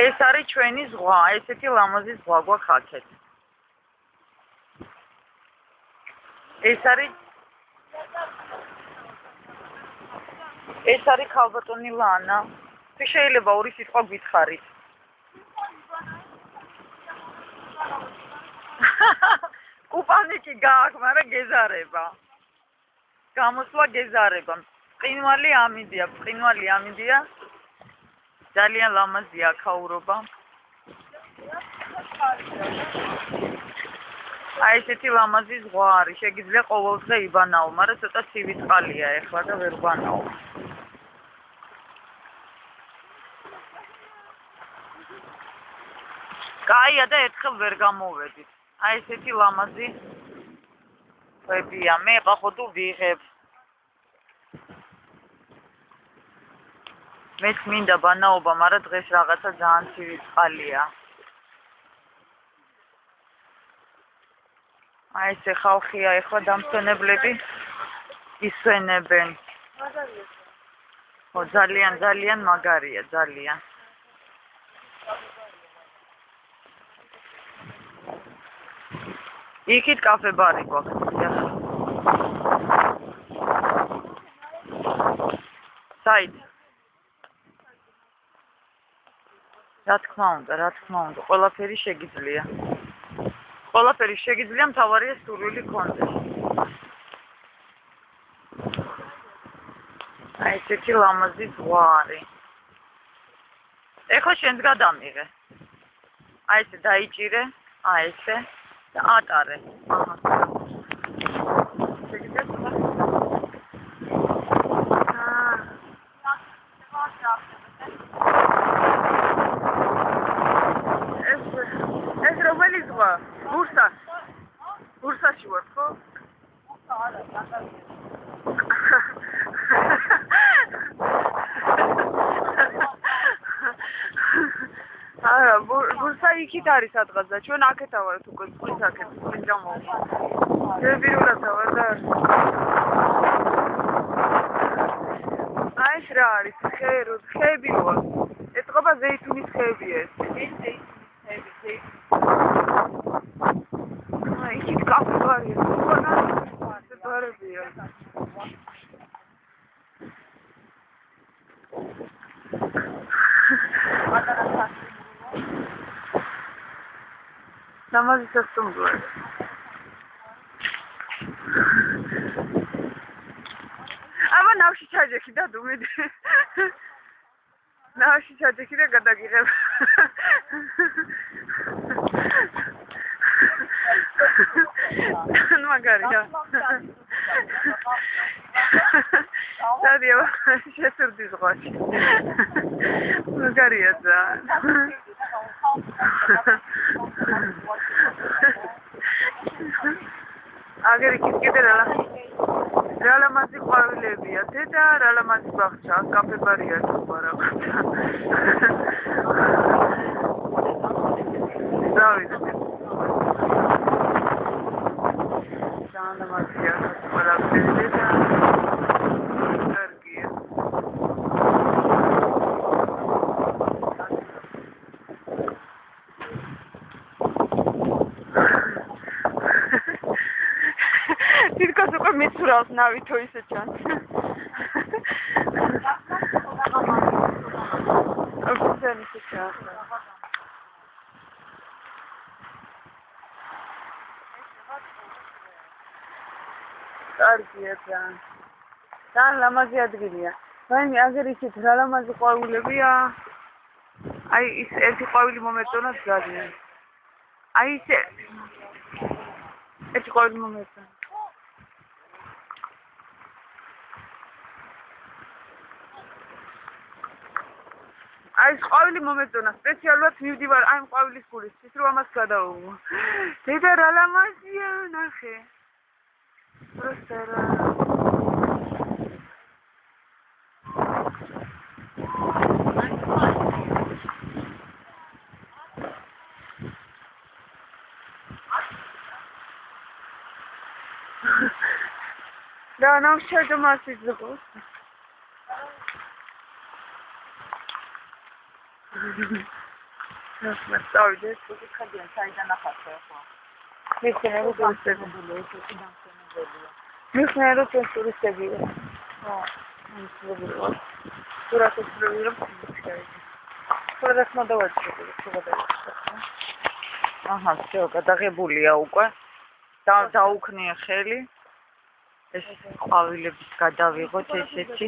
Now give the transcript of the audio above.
ეს არის ჩვენი ზღვა, ესეთი ლამაზი ზღვა გვაქვს აქეთ. ეს არის ქალბატონი ლანა. თუ შეიძლება ორი სიტყვა გითხარით. კუპანიკი გააქვს, მაგრამ გეზარება. გამოსვლა გეზარება. ყინვალი ამიდია. ძალიან ლამაზია აქაურობა. აი ესეთი ლამაზი ზღვა არის. შეგიძლია ყოველდღე იბანაო, მაგრამ ცოტა ცივი წყალია ეხლა და ვერ ბანაო. კაია და ერთხელ ვერ გამოვედით. აი ესეთი ლამაზი ხებია. მე ხახოდუ ვიღებ. მეც მინდა ბანაობა, მაგრამ დღეს რაღაცა ძალიან ცივი წყალია. აი ესე ხალხია ეხლა დამსვენებლები ისვენებენ. ძალიან მაგარია, ძალიან. იქით კაფე ბარი გვაქვს. საით. რა თქმა უნდა, ყველაფერი შეგიძლია. მთავარია სურვილი გქონდეს. აი ესეთი ლამაზი ზღვა არის. ეხლა შენს გადამიღე. აი ესე დაიჭირე, აი ესე და ატარე. ეს რომელი ზღვა? ბურსაში ვარ, ხო? არა, ბურსა იქით არის სადღაც და ჩვენ აქეთა ვართ უკვე წყლის აქეთ, წყლის გამოვიდა. პირველად ვარ და აი ეს რა არის? ხეები ვარ. ეთყობა ზეითუნის ხეებია ეს. იქით კაფე ბარია. კაფე ბარებია. Namazı sastımdı. Ama navşi çaycaki da dumedi. Navşi çaycaki de kadar girem. Magari ya. Hadi ya, şaşırdı zor. Magari ya da. Ageri kitke რა ლამაზი ყვავილებია და რა ლამაზი ბაღჩა, კაფე ბარია თუ რაღაცა. დავიდე. ძალიან ლამაზია ყველაფერი და კარგია. თითქოს უკვე მიცურავს ნავითო ისე ჩანს. აბსოლუტურად ისე ჩანს. კარგია ძალიან. ძალიან ლამაზი ადგილია. ვაიმე აგერ ისეთ რა ლამაზი ყვავილებია. აი ის ერთი ყვავილი მომეწონათ ძალიან. აი ისე ერთი ყვავილი მომეწონა. აი ყვავილი მომეწონა სპეციალურად მივდივარ აი ყვავილის გულისთვის რომ ამას გადავუღო. დედა რა ლამაზია ნახე. просто რა და ნახე და მასიც ზღვის მას წავიდე. უკითხებიან საიდან ახალხო ხო? მიხნე რომ ტურისტები. მიხნე რომ ტურისტები. ხო. მიხნე. სურათებს რომ სურათს მოდავაჭრე, სურათს. აჰა, всё, გადაღებულია უკვე. დაუქნია ხელი. ეს ყვავილების გადავიღოთ ესეთი.